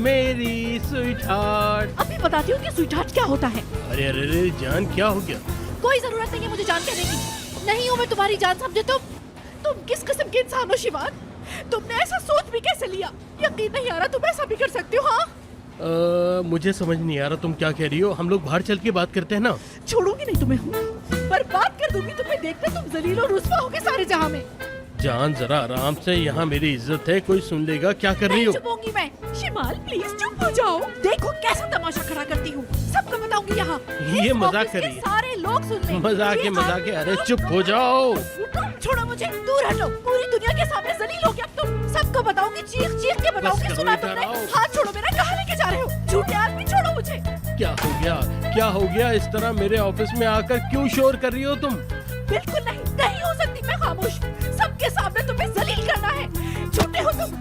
मेरी sweet heart. अभी बताती हूँ कि स्वीट हार्ट क्या होता है। अरे अरे अरे जान, क्या हो गया? कोई जरूरत नहीं है मुझे जान कहने की। नहीं हूँ मैं तुम्हारी जान, समझे तुम किस किस्म के इंसान हो शिवान? तुमने ऐसा सोच भी कैसे लिया? यकीन नहीं आ रहा तुम ऐसा भी कर सकते हो। हाँ मुझे समझ नहीं आ रहा तुम क्या कह रही हो। हम लोग बाहर चल के बात करते हैं ना। छोड़ूंगी नहीं तुम्हें, बर्बाद कर दूंगी तुम्हें। देखते तुम जलील और रुस्वा होगे सारे जहां में। जान जरा आराम से, यहाँ मेरी इज्जत है, कोई सुन लेगा। क्या कर रही हो? चुप होंगी मैं। शिमाल प्लीज चुप हो जाओ। देखो कैसा तमाशा खड़ा करती हूँ, सबको बताऊंगी यहाँ। ये मजाक कर रही है। सारे लोग सुन लें। मजाक है। अरे चुप हो जाओ। छोड़ो मुझे, दूर हटो। पूरी दुनिया के सामने जलील हो गया तुम। सबको बताऊंगी, चीख चीख के बताऊंगी। सुना तुमने? हाथ छोड़ो मेरा, कहाँ लेके जा रहे हो? झूठे आदमी, छोड़ो मुझे। क्या हो गया? इस तरह मेरे ऑफिस में आकर क्यों शोर कर रही हो तुम? बिल्कुल नहीं हो सकती मैं खामोश। सबके सामने तुम्हें जलील करना है। झूठे हो तुम,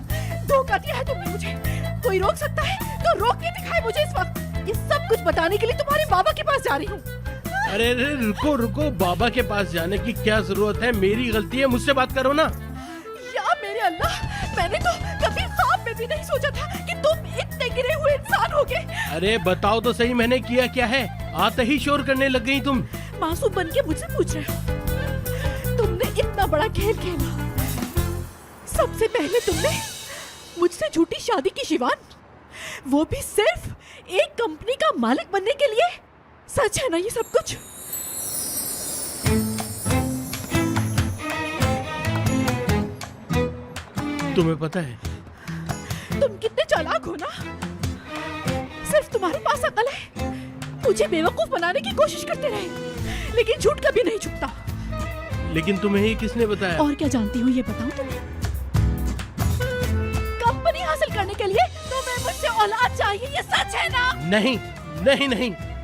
धोखा दिया है तुमने मुझे। कोई रोक सकता है तो रोक के दिखाए मुझे इस वक्त। ये सब कुछ बताने के लिए तुम्हारे बाबा के पास जा रही हूँ। अरे रुको, बाबा के पास जाने की क्या जरूरत है? मेरी गलती है, मुझसे बात करो ना। या मेरे अल्लाह, मैंने तो कभी ख्वाब में भी नहीं सोचा था कि तुम इतने गिरे हुए इंसान होगे। अरे बताओ तो सही, मैंने किया क्या है? आते ही शोर करने लग गई तुम। मासूम बन के मुझसे पूछ रहे हो? तुमने इतना बड़ा खेल खेला। सबसे पहले तुमने मुझसे झूठी शादी की शिवान, वो भी सिर्फ एक कंपनी का मालिक बनने के लिए। सच है ना ये सब कुछ? तुम्हें पता है तुम कितने चालाक हो ना। सिर्फ तुम्हारे पास अकल है। मुझे बेवकूफ बनाने की कोशिश करते रहे, लेकिन झूठ कभी नहीं छुपता। लेकिन तुम्हें ये किसने बताया? और क्या जानती हूँ ये बताऊं तुम्हें? कंपनी हासिल करने के लिए तुम्हें मुझसे औलाद चाहिए, ये सच है ना? नहीं,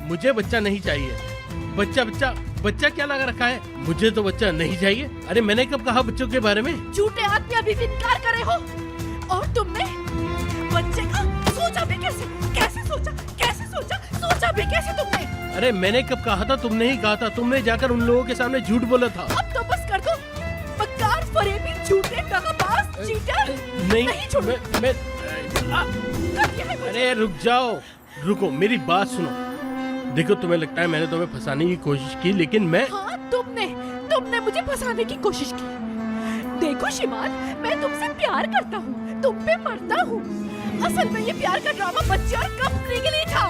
मुझे बच्चा नहीं चाहिए। बच्चा क्या लगा रखा है? मुझे तो बच्चा नहीं चाहिए। अरे मैंने कब कहा बच्चों के बारे में? झूठे आदमी अभी भी इनकार कर रहे हो। और तुमने बच्चे का सोचा भी कैसे सोचा भी कैसे तुमने? अरे मैंने कब कहा था? तुमने ही कहा था। तुमने जाकर उन लोगों के सामने झूठ बोला था। अब तो बस कर दो। बदकार, फरेबी, झूठे, दगाबाज, चीटर। नहीं छोड़ो। मैं अरे रुक जाओ, रुको, मेरी बात सुनो। देखो तुम्हें लगता है मैंने तुम्हें फंसाने की कोशिश की, लेकिन मैं... हाँ, तुमने मुझे फंसाने की कोशिश की। देखो शिमाल, मैं तुमसे प्यार करता हूँ, तुम पे मरता हूँ। असल में ये प्यार का ड्रामा बच्चे और कंपनी के लिए था।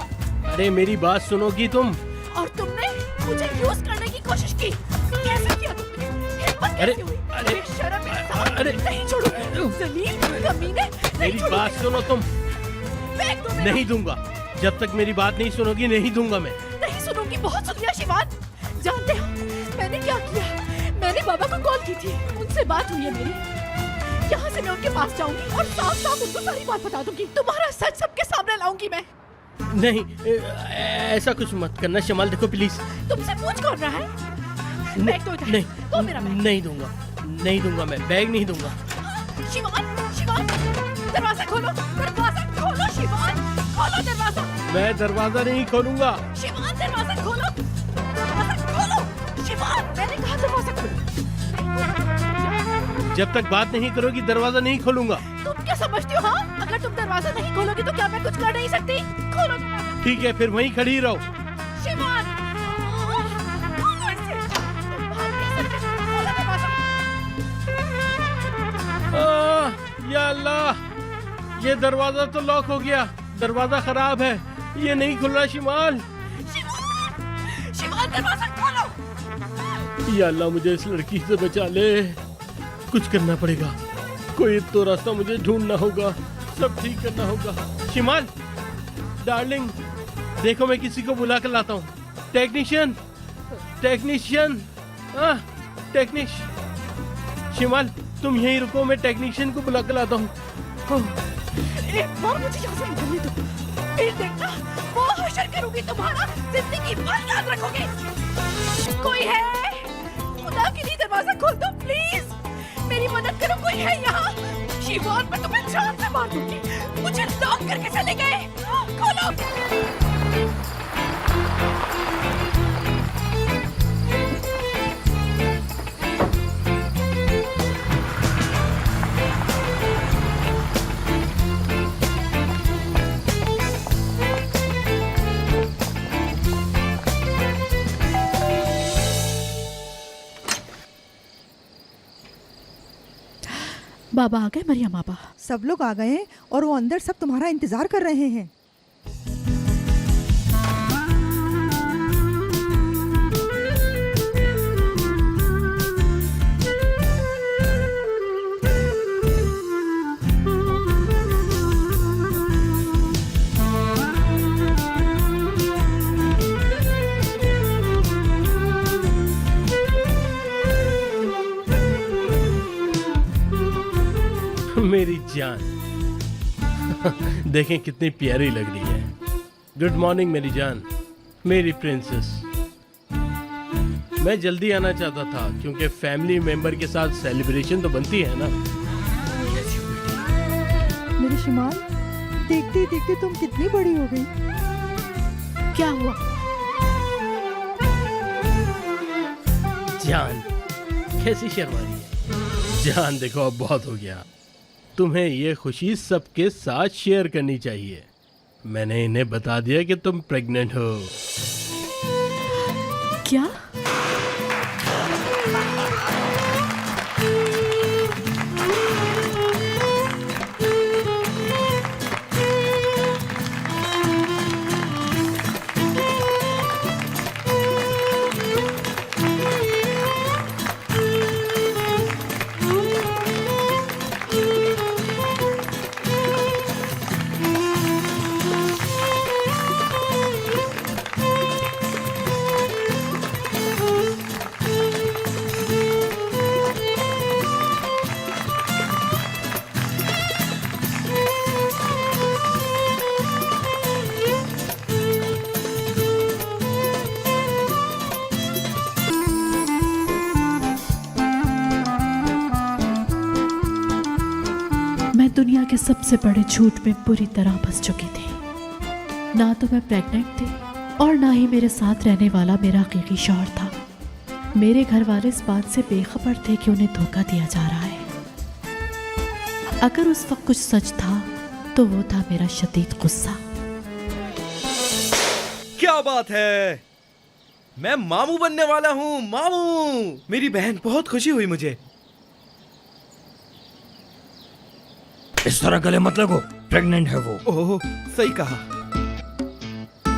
अरे मेरी बात सुनोगी तुम? और तुमने मुझे यूज करने की कोशिश की। कैसे किया तुमने? हिम्मत कैसे हुई? बेशरम इंसान। अरे नहीं छोड़ूंगी, जलील, कमीने। मेरी बात सुनो तुम। फेंक दो मेरा। नहीं दूंगा, जब तक मेरी बात नहीं सुनोगी नहीं दूंगा मैं। नहीं सुनूंगी। बहुत शुक्रिया शिवान। जानते हो मैंने क्या किया? मैंने बाबा को कॉल की थी, उनसे बात हुई है मेरी। यहाँ से मैं उनके पास जाऊंगी और साफ उनको सारी बात बता दूंगी। तुम्हारा सच सबके सामने लाऊंगी मैं। नहीं, ऐसा कुछ मत करना शमाल। देखो प्लीज। तुमसे पूछ कौन रहा है? बैग दो इधर। नहीं, दो मेरा बैग। नहीं दूंगा मैं बैग नहीं दूंगा। शिवान, दरवाजा खोलो शिवान, खोलो दरवाजा। मैं दरवाजा नहीं खोलूंगा। शिवान, दरवाजा खोलो शिवान, मैंने कहा दरवाजा खोलो। जब तक बात नहीं करोगी दरवाजा नहीं खोलूंगा। तुम क्या समझती हो? हाँ, अगर तुम दरवाजा नहीं खोलोगी तो क्या मैं कुछ कर नहीं सकती? खोलो दरवाजा। ठीक है, फिर वहीं खड़ी रहो। शिवान, खोलो इसे। तुम बाहर नहीं सकते। खोलो दरवाजा। या अल्लाह, ये दरवाजा तो लॉक हो गया। दरवाजा खराब है, ये नहीं खुल रहा। शिमाल, दरवाजा खोलो। या अल्लाह, मुझे इस लड़की से बचा ले। कुछ करना पड़ेगा, कोई तो रास्ता मुझे ढूंढना होगा, सब ठीक करना होगा। शिमाल डार्लिंग, देखो मैं किसी को बुला कर लाता हूँ। टेक्नीशियन, शिमाल तुम यहीं रुको, मैं टेक्नीशियन को बुला कर लाता हूँ। एक बार मुझे यहाँ से निकलने दो, फिर देखना वो हशर करूंगी तुम्हारा, जिंदगी भर याद रखोगे। कोई है? खुदा के लिए दरवाजा खोल दो प्लीज, मेरी मदद करो। कोई है यहाँ? शिवान, मैं तुम्हें जान से मार दूंगी। मुझे लॉक करके चले गए। खोलो। बाबा आ गए मरियम बाबा। सब लोग आ गए हैं और वो अंदर सब तुम्हारा इंतजार कर रहे हैं। मेरी जान देखें कितनी प्यारी लग रही है। गुड मॉर्निंग मेरी जान, मेरी प्रिंसेस। मैं जल्दी आना चाहता था क्योंकि फैमिली मेंबर के साथ सेलिब्रेशन तो बनती है ना। मेरी शिमाल, देखते देखते तुम कितनी बड़ी हो गई। क्या हुआ? जान कैसी शर्मा रही है। जान देखो अब बहुत हो गया। तुम्हें ये खुशी सबके साथ शेयर करनी चाहिए। मैंने इन्हें बता दिया कि तुम प्रेग्नेंट हो। क्या? मैं दुनिया के सबसे बड़े झूठ में पूरी तरह फंस चुकी थी। ना तो मैं प्रेग्नेंट थी और ना ही मेरे साथ रहने वाला मेरा हकीकी शौहर था। मेरे घर वाले इस बात से बेखबर थे कि उन्हें धोखा दिया जा रहा है। अगर उस वक्त कुछ सच था तो वो था मेरा शदीद गुस्सा। क्या बात है, मैं मामू बनने वाला हूँ। मामू, मेरी बहन, बहुत खुशी हुई मुझे। इस तरह गले मत लगो, प्रेग्नेंट है वो। ओह, सही कहा।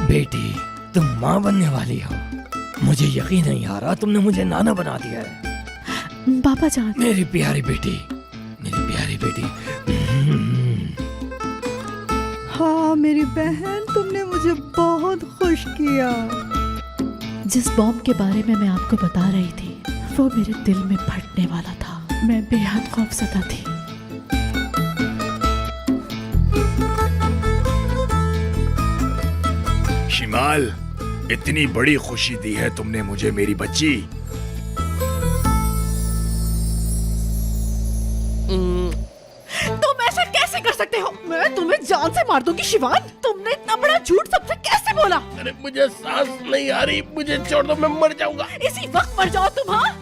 बेटी, तुम माँ बनने वाली हो। मुझे यकीन नहीं आ रहा तुमने मुझे नाना बना दिया है। पापा जान। मेरी प्यारी बेटी, मेरी प्यारी बेटी। हाँ मेरी बहन, तुमने मुझे बहुत खुश किया। जिस बॉम्ब के बारे में मैं आपको बता रही थी वो मेरे दिल में फटने वाला था। मैं बेहद खौफजदा थी। शिमाल, इतनी बड़ी खुशी दी है तुमने मुझे मेरी बच्ची। तुम ऐसा कैसे कर सकते हो? मैं तुम्हें जान से मार दूंगी शिवान। तुमने इतना बड़ा झूठ सबसे कैसे बोला? अरे मुझे सांस नहीं आ रही, मुझे छोड़ दो, मैं मर जाऊंगा। इसी वक्त मर जाओ तुम। हाँ,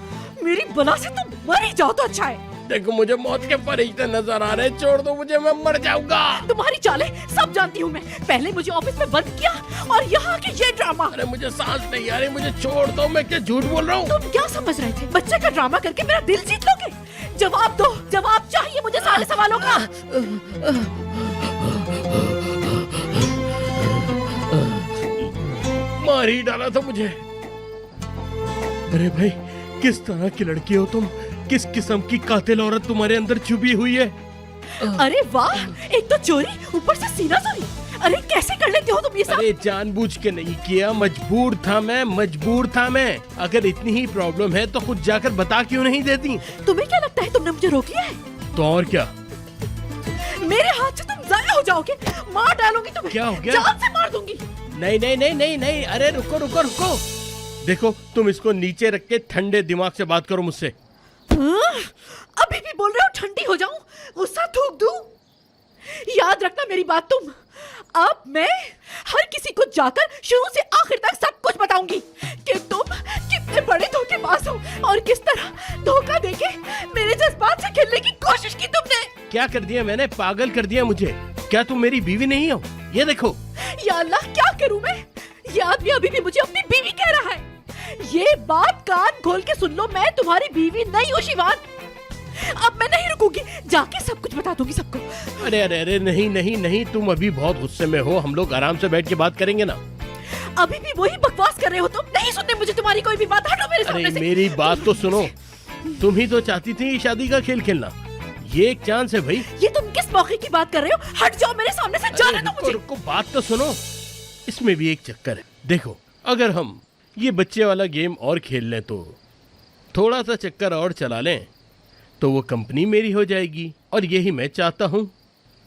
मेरी बला से तुम मर ही जाओ तो अच्छा है। देखो मुझे मौत के फरिश्ते नजर आ रहे हैं, छोड़ दो मुझे, मैं मर जाऊंगा। तुम्हारी चालें सब जानती हूँ मैं। पहले मुझे ऑफिस में बंद किया और यहाँ के ये ड्रामा। अरे मुझे सांस नहीं आ रही, मुझे छोड़ दो। मैं क्या झूठ बोल रहा हूँ? तुम क्या समझ रहे थे? बच्चे का ड्रामा करके मेरा दिल जीत लोगे? जवाब दो, जवाब चाहिए मुझे सारे सवालों का। मार ही डाला था मुझे। अरे भाई, किस तरह की लड़की हो तुम? किस किस्म की कातिल औरत तुम्हारे अंदर छुपी हुई है? अरे वाह, एक तो चोरी, ऊपर से सीना चोरी। अरे कैसे कर लेते हो तुम ये सब? अरे जानबूझ के नहीं किया, मजबूर था मैं। अगर इतनी ही प्रॉब्लम है तो खुद जाकर बता क्यों नहीं देती? तुम्हें क्या लगता है तुमने मुझे रोक लिया है? तो और क्या? मेरे हाथ से तुम जाया हो जाओगे। मार डालूंगी तुम्हें। क्या हो गया? जान से मार दूंगी। नहीं। अरे रुको। देखो, तुम इसको नीचे रख के ठंडे दिमाग से बात करो मुझसे। अभी भी बोल रहे हो ठंडी हो जाऊं? गुस्सा थूक दूं? याद रखना मेरी बात तुम। अब मैं हर किसी को जाकर शुरू से आखिर तक सब कुछ बताऊंगी कि तुम कितने बड़े धोखेबाज हो और किस तरह धोखा देके मेरे जज्बात से खेलने की कोशिश की तुमने। क्या कर दिया मैंने? पागल कर दिया मुझे। क्या तुम मेरी बीवी नहीं हो? ये देखो। या अल्लाह, क्या करूं मैं? ये आदमी अभी भी मुझे अपनी बीवी कह रहा है। ये बात कान खोल के सुन लो, मैं तुम्हारी बीवी नहीं हूँ शिवान। अब मैं नहीं रुकूंगी, जाके सब कुछ बता दूंगी सबको। अरे अरे अरे नहीं नहीं नहीं, तुम अभी बहुत गुस्से में हो, हम लोग आराम से बैठ के बात करेंगे ना। अभी भी वही बकवास कर रहे हो तुम, नहीं सुनते मुझे तुम्हारी कोई भी बात, हटो मेरे सामने अरे से। मेरी बात तो सुनो, तुम ही तो चाहती थी शादी का खेल खेलना, ये एक चांस है भाई। ये तुम किस मौके की बात कर रहे हो? हट जाओ मेरे सामने से, जाने दो मुझे। रुको, बात तो सुनो, इसमें भी एक चक्कर है। देखो, अगर हम ये बच्चे वाला गेम और खेल लें तो थोड़ा सा चक्कर और चला लें तो वो कंपनी मेरी हो जाएगी, और यही मैं चाहता हूँ,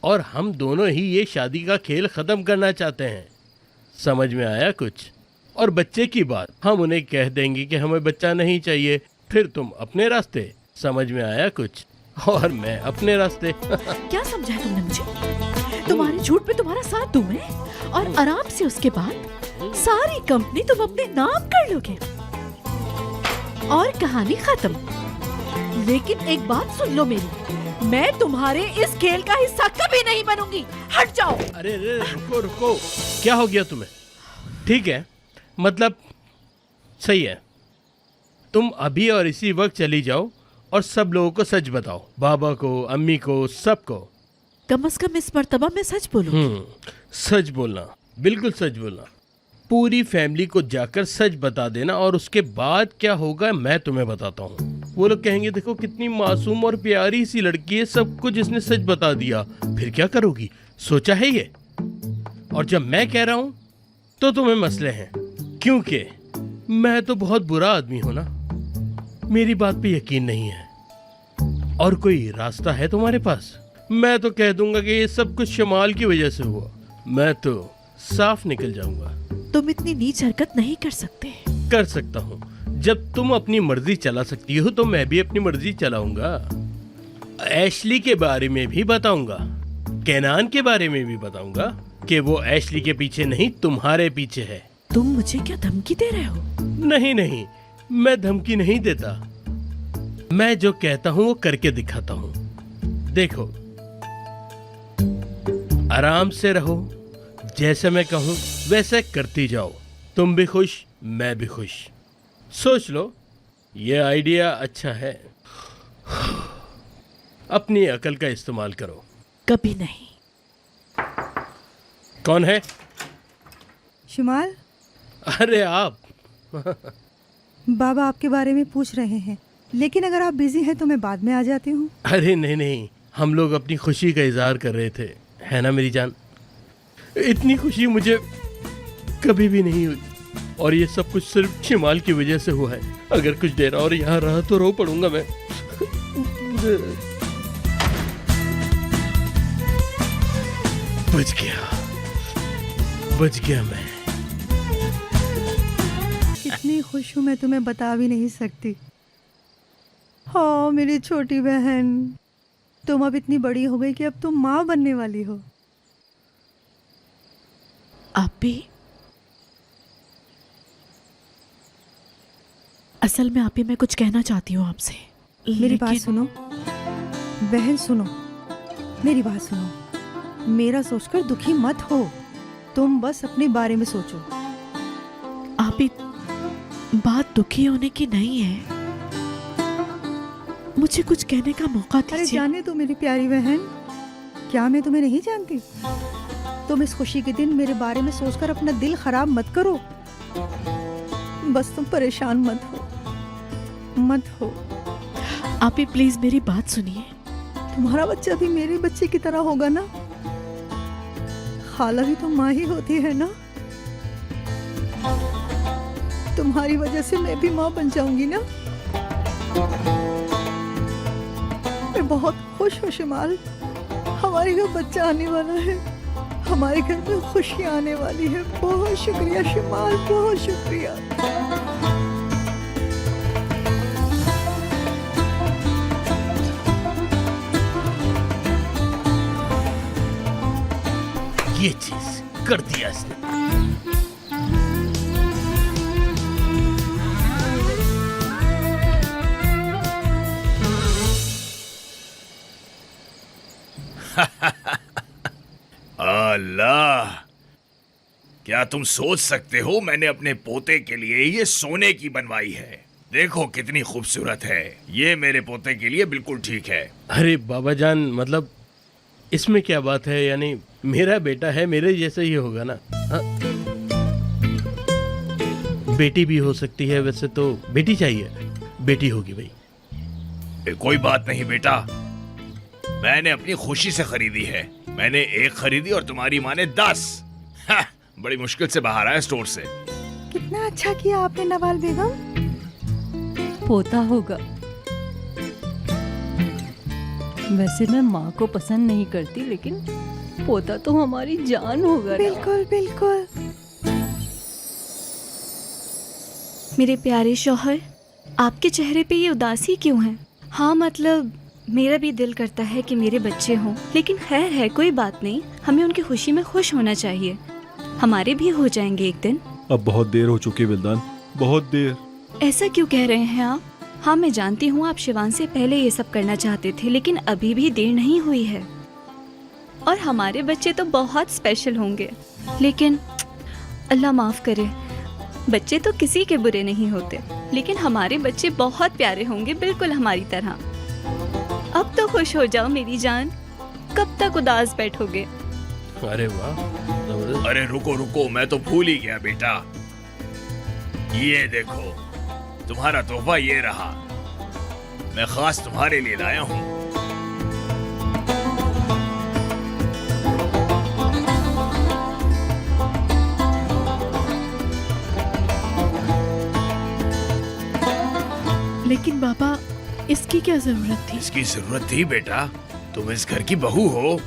और हम दोनों ही ये शादी का खेल खत्म करना चाहते हैं। समझ में आया कुछ? और बच्चे की बात, हम उन्हें कह देंगे कि हमें बच्चा नहीं चाहिए, फिर तुम अपने रास्ते। समझ में आया कुछ? और मैं अपने रास्ते। क्या समझाया तुमने मुझे? तुम्हारे झूठ पे तुम्हारा साथ दूं मैं, और आराम से उसके बाद सारी कंपनी तुम अपने नाम कर लोगे और कहानी खत्म। लेकिन एक बात सुन लो मेरी, मैं तुम्हारे इस खेल का हिस्सा कभी नहीं बनूंगी, हट जाओ। अरे अरे रुको रुको, क्या हो गया तुम्हें? ठीक है, मतलब सही है, तुम अभी और इसी वक्त चली जाओ और सब लोगों को सच बताओ, बाबा को, अम्मी को, सबको। कम से कम इस मर्तबा मैं सच बोलूं। सच बोलना, बिल्कुल सच बोलना, पूरी फैमिली को जाकर सच बता देना, और उसके बाद क्या होगा मैं तुम्हें बताता हूँ। वो लोग कहेंगे देखो कितनी मासूम और प्यारी सी लड़की है, सब कुछ इसने सच बता दिया। फिर क्या करोगी, सोचा है ये? और जब मैं कह रहा हूँ तो तुम्हें मसले हैं, क्योंकि मैं तो बहुत बुरा आदमी हूं ना, मेरी बात पे यकीन नहीं है। और कोई रास्ता है तुम्हारे पास? मैं तो कह दूंगा कि ये सब कुछ शमाल की वजह से हुआ, मैं तो साफ निकल जाऊंगा। तुम इतनी नीच हरकत नहीं कर सकते। कर सकता हूँ, जब तुम अपनी मर्जी चला सकती हो तो मैं भी अपनी मर्जी चलाऊंगा। एशली के बारे में भी बताऊंगा, केनान के बारे में भी बताऊंगा कि वो एशली के पीछे नहीं तुम्हारे पीछे है। तुम मुझे क्या धमकी दे रहे हो? नहीं नहीं, मैं धमकी नहीं देता, मैं जो कहता हूँ वो करके दिखाता हूँ। देखो, आराम से रहो, जैसे मैं कहूँ वैसे करती जाओ, तुम भी खुश मैं भी खुश। सोच लो, ये आइडिया अच्छा है, अपनी अकल का इस्तेमाल करो। कभी नहीं। कौन है? शिमाल, अरे आप। बाबा आपके बारे में पूछ रहे हैं, लेकिन अगर आप बिजी हैं तो मैं बाद में आ जाती हूँ। अरे नहीं नहीं, हम लोग अपनी खुशी का इजहार कर रहे थे, है ना मेरी जान? इतनी खुशी मुझे कभी भी नहीं हुई, और ये सब कुछ सिर्फ शिमाल की वजह से हुआ है। अगर कुछ देर और यहाँ रहा तो रो पड़ूंगा मैं। बच गया मैं। कितनी खुश हूँ मैं तुम्हें बता भी नहीं सकती। हाँ मेरी छोटी बहन, तुम अब इतनी बड़ी हो गई कि अब तुम माँ बनने वाली हो। आप भी? असल में आप ही, मैं कुछ कहना चाहती हूँ आपसे। मेरी बात सुनो बहन, सुनो मेरी बात सुनो, मेरा सोचकर दुखी मत हो, तुम बस अपने बारे में सोचो। आप ही, बात दुखी होने की नहीं है, मुझे कुछ कहने का मौका अरे दीजिए। जाने दो मेरी प्यारी बहन, क्या मैं तुम्हें नहीं जानती? तुम इस खुशी के दिन मेरे बारे में सोचकर अपना दिल खराब मत करो, बस तुम परेशान मत हो। आप ही प्लीज मेरी बात सुनिए। तुम्हारा बच्चा भी मेरे बच्चे की तरह होगा ना? खाला भी तो माँ ही होती है ना? तुम्हारी वजह से मैं भी माँ बन जाऊंगी ना? मैं बहुत खुश हूँ शिमाल, हमारे घर बच्चा आने वाला है, हमारे घर में खुशियाँ आने वाली है। बहुत शुक्रिया शिमाल, बहुत शुक्रिया। ये चीज कर दिया इसने। अल्लाह, क्या तुम सोच सकते हो मैंने अपने पोते के लिए ये सोने की बनवाई है? देखो कितनी खूबसूरत है। ये मेरे पोते के लिए बिल्कुल ठीक है। अरे बाबा जान, मतलब इसमें क्या बात है, यानी मेरा बेटा है, मेरे जैसा ही होगा ना। हाँ? बेटी भी हो सकती है, वैसे तो बेटी चाहिए, बेटी होगी भाई। कोई बात नहीं बेटा, मैंने अपनी खुशी से खरीदी है। मैंने एक खरीदी और तुम्हारी माँ ने 10। बड़ी मुश्किल से बाहर आया स्टोर से। कितना अच्छा किया आपने नवाल बेगम। पोता होगा। वैसे मैं माँ को पसंद नहीं करती, लेकिन पोता तो हमारी जान होगा ना। बिल्कुल बिल्कुल। मेरे प्यारे शौहर, आपके चेहरे पे ये उदासी क्यों है? हाँ मतलब मेरा भी दिल करता है कि मेरे बच्चे हों, लेकिन खैर है, कोई बात नहीं, हमें उनकी खुशी में खुश होना चाहिए। हमारे भी हो जाएंगे एक दिन। अब बहुत देर हो चुकी विल्दान, बहुत देर। ऐसा क्यों कह रहे हैं आप? हाँ मैं जानती हूँ आप शिवान से पहले ये सब करना चाहते थे, लेकिन अभी भी देर नहीं हुई है। और हमारे बच्चे तो बहुत स्पेशल होंगे, लेकिन अल्लाह माफ़ करे, बच्चे तो किसी के बुरे नहीं होते, लेकिन हमारे बच्चे बहुत प्यारे होंगे, बिल्कुल हमारी तरह। अब तो खुश हो जाओ मेरी जान, कब तक उदास बैठोगे? अरे वाह, जबरदस्त। अरे रुको रुको, मैं तो भूल ही गया बेटा। ये देखो तुम्हारा तोहफा ये रहा, मैं खास तुम्हारे लिए लाया हूँ। लेकिन बाबा इसकी क्या जरूरत थी? इसकी जरूरत थी बेटा, तुम इस घर की बहू हो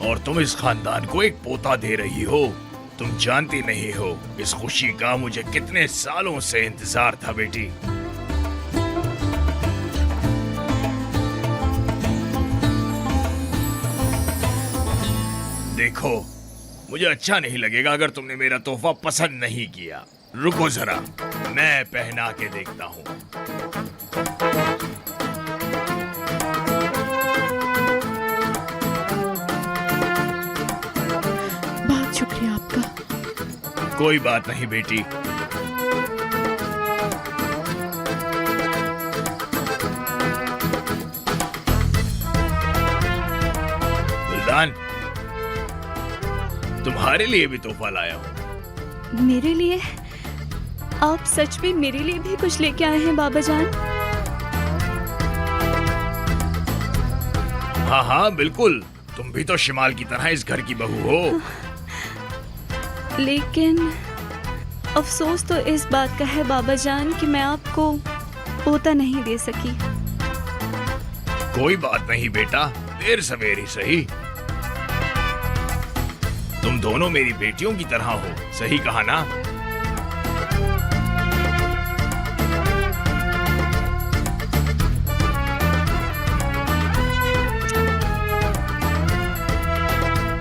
और तुम इस खानदान को एक पोता दे रही हो। तुम जानती नहीं हो इस खुशी का मुझे कितने सालों से इंतजार था बेटी। देखो मुझे अच्छा नहीं लगेगा अगर तुमने मेरा तोहफा पसंद नहीं किया। रुको जरा, मैं पहना के देखता हूँ। बहुत शुक्रिया आपका। कोई बात नहीं बेटी। गुलदान, तुम्हारे लिए भी तोहफा लाया हूँ। मेरे लिए? आप सच में मेरे लिए भी कुछ लेके आए हैं बाबा जान? हाँ हाँ बिल्कुल, तुम भी तो शिमाल की तरह इस घर की बहू हो। लेकिन अफसोस तो इस बात का है बाबा जान कि मैं आपको पोता नहीं दे सकी। कोई बात नहीं बेटा, देर सवेर ही सही। तुम दोनों मेरी बेटियों की तरह हो, सही कहा ना?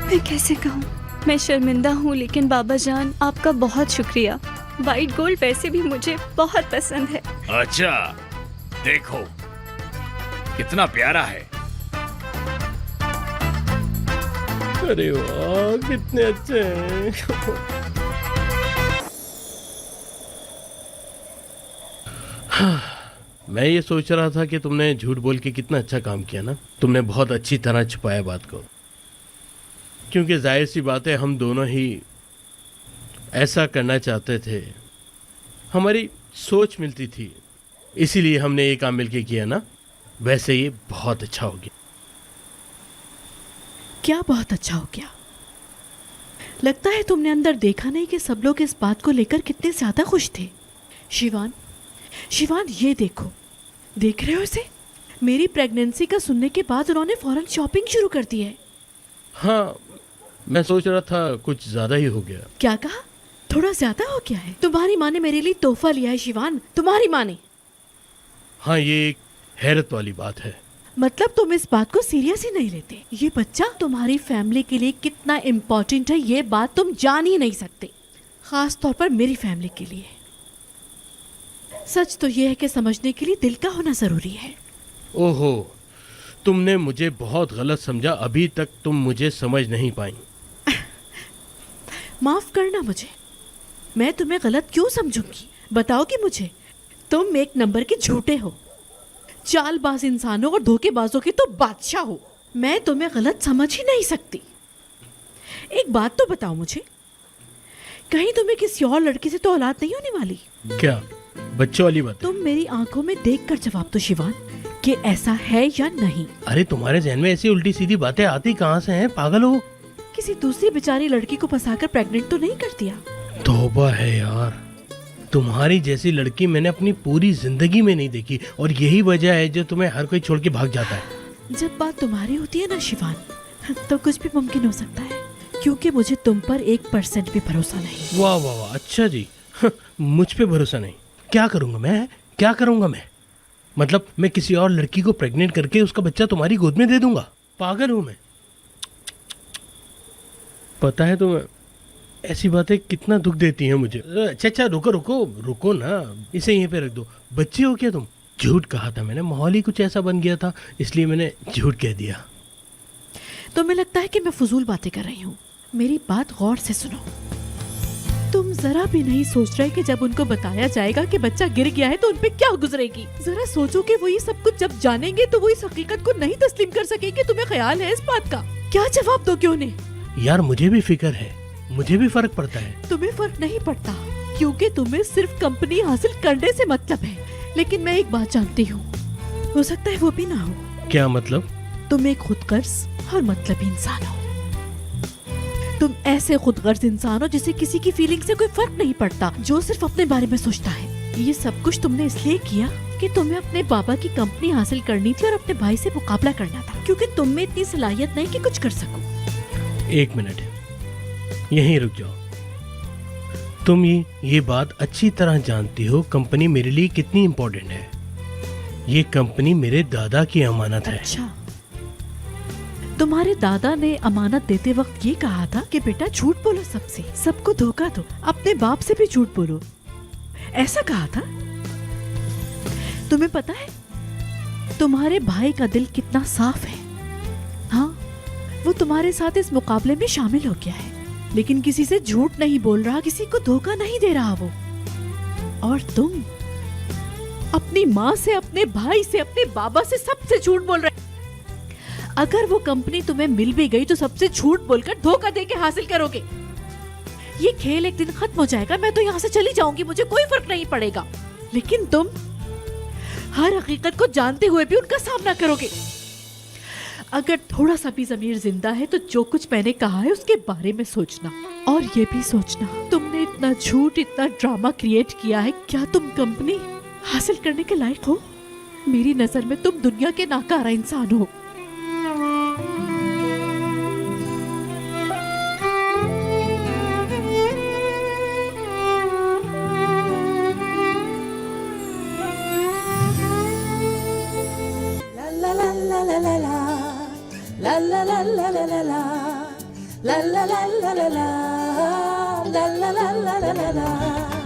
मैं कैसे कहूँ, मैं शर्मिंदा हूँ, लेकिन बाबा जान आपका बहुत शुक्रिया। वाइट गोल्ड वैसे भी मुझे बहुत पसंद है। अच्छा, देखो कितना प्यारा है। अरे वाह, कितने अच्छे हैं। हाँ, मैं ये सोच रहा था कि तुमने झूठ बोल के कितना अच्छा काम किया ना। तुमने बहुत अच्छी तरह छुपाया बात को, क्योंकि जाहिर सी बात है हम दोनों ही ऐसा करना चाहते थे, हमारी सोच मिलती थी, इसीलिए हमने ये काम मिलके किया ना। वैसे ये बहुत अच्छा हो गया। क्या बहुत अच्छा हो गया? लगता है तुमने अंदर देखा नहीं कि सब लोग इस बात को लेकर कितने ज्यादा खुश थे। शिवान, शिवान ये देखो, देख रहे हो इसे? मेरी प्रेगनेंसी का सुनने के बाद उन्होंने फौरन शॉपिंग शुरू कर दी है। हाँ, मैं सोच रहा था कुछ ज्यादा ही हो गया। क्या कहा? थोड़ा ज्यादा हो गया है? तुम्हारी माँ ने मेरे लिए तोहफा लिया है शिवान, तुम्हारी माँ ने। हाँ, ये एक हैरत वाली बात है। मतलब तुम इस बात को सीरियस ही नहीं लेते। ये बच्चा तुम्हारी फैमिली के लिए कितना इम्पोर्टेंट है ये बात तुम जान ही नहीं सकते, खास तौर पर मेरी फैमिली के लिए। सच तो ये है कि समझने के लिए दिल का होना जरूरी है। ओहो, तुमने मुझे बहुत गलत समझा। अभी तक तुम मुझे समझ नहीं पाई। माफ करना मुझे, मैं तुम्हें गलत क्यों समझूंगी? बताओगी मुझे? तुम एक नंबर के झूठे हो, चालबाज इंसानों और धोखेबाजों के तो बादशाह हो। मैं तुम्हें गलत समझ ही नहीं सकती। एक बात तो बताओ मुझे, कहीं तुम्हें किसी और लड़की से तो औलाद नहीं होने वाली? क्या बच्चों वाली बात? तुम मेरी आंखों में देखकर जवाब दो शिवान कि ऐसा है या नहीं। अरे तुम्हारे जहन में ऐसी उल्टी सीधी बातें आती कहाँ से हैं? पागल हो? किसी दूसरी बेचारी लड़की को फंसाकर प्रेग्नेंट तो नहीं कर दिया? तौबा है यार, तुम्हारी जैसी लड़की मैंने अपनी पूरी जिंदगी में नहीं देखी, और यही वजह है जो तुम्हें हर कोई छोड़ के भाग जाता है। जब बात तुम्हारी होती है ना शिवान, तो कुछ भी मुमकिन हो सकता है, क्योंकि मुझे तुम पर 1% भी भरोसा नहीं। वाह वाह वाह, अच्छा जी। मुझ पे भरोसा नहीं? क्या करूंगा मैं? क्या करूंगा मैं? मतलब मैं किसी और लड़की को प्रेग्नेंट करके उसका बच्चा तुम्हारी गोद में दे दूंगा? पागल हूं मैं? पता है तुम्हें ऐसी बातें कितना दुख देती हैं मुझे। अच्छा रुको रुको रुको ना, इसे यहीं पे रख दो। बच्चे हो क्या तुम? झूठ कहा था मैंने, माहौल ही कुछ ऐसा बन गया था, इसलिए मैंने झूठ कह दिया। तुम्हें लगता है कि मैं फजूल बातें कर रही हूँ? मेरी बात गौर से सुनो। तुम जरा भी नहीं सोच रहे कि जब उनको बताया जाएगा कि बच्चा गिर गया है तो उनपे क्या गुजरेगी। जरा सोचो कि वो ये सब कुछ जब जानेंगे तो वो इस हकीकत को नहीं तस्लीम कर सकेंगे। तुम्हें ख्याल है इस बात का? क्या जवाब दोगे उन्हें? यार मुझे भी फिक्र है, मुझे भी फर्क पड़ता है। तुम्हें फर्क नहीं पड़ता क्योंकि तुम्हें सिर्फ कंपनी हासिल करने से मतलब है। लेकिन मैं एक बात जानती हूँ, हो सकता है वो भी ना हो। क्या मतलब? तुम एक खुदगर्ज और मतलबी इंसान हो। तुम ऐसे खुदगर्ज इंसान हो जिसे किसी की फीलिंग से कोई फर्क नहीं पड़ता, जो सिर्फ अपने बारे में सोचता है। ये सब कुछ तुमने इसलिए किया कि तुम्हें अपने बाबा की कंपनी हासिल करनी थी और अपने भाई से मुकाबला करना था, क्योंकि तुम में इतनी सलाहियत नहीं कि कुछ कर सको। एक मिनट, यहीं रुक जाओ। तुम ये बात अच्छी तरह जानती हो कंपनी मेरे लिए कितनी इम्पोर्टेंट है। ये कंपनी मेरे दादा की अमानत है। अच्छा, तुम्हारे दादा ने अमानत देते वक्त ये कहा था कि बेटा झूठ बोलो, सबसे सबको धोखा दो, अपने बाप से भी झूठ बोलो, ऐसा कहा था। तुम्हें पता है तुम्हारे भाई का दिल कितना साफ है। हाँ, वो तुम्हारे साथ इस मुकाबले में शामिल हो गया है, लेकिन किसी से झूठ नहीं बोल रहा, किसी को धोखा नहीं दे रहा वो। और तुम अपनी माँ से, अपने भाई से, अपने बाबा से, सबसे झूठ बोल रहे। अगर वो कंपनी तुम्हें मिल भी गई तो सबसे झूठ बोलकर, धोखा देके हासिल करोगे। ये खेल एक दिन खत्म हो जाएगा, मैं तो यहाँ से चली जाऊंगी, मुझे कोई फर्क नहीं पड़ेगा। लेकिन तुम हर हकीकत को जानते हुए भी उनका सामना करोगे। अगर थोड़ा सा भी ज़मीर जिंदा है तो जो कुछ मैंने कहा है उसके बारे में सोचना, और ये भी सोचना तुमने इतना झूठ, इतना ड्रामा क्रिएट किया है, क्या तुम कंपनी हासिल करने के लायक हो? मेरी नजर में तुम दुनिया के नाकारा इंसान हो। La la la la la la la la la la la la la la la la la la la la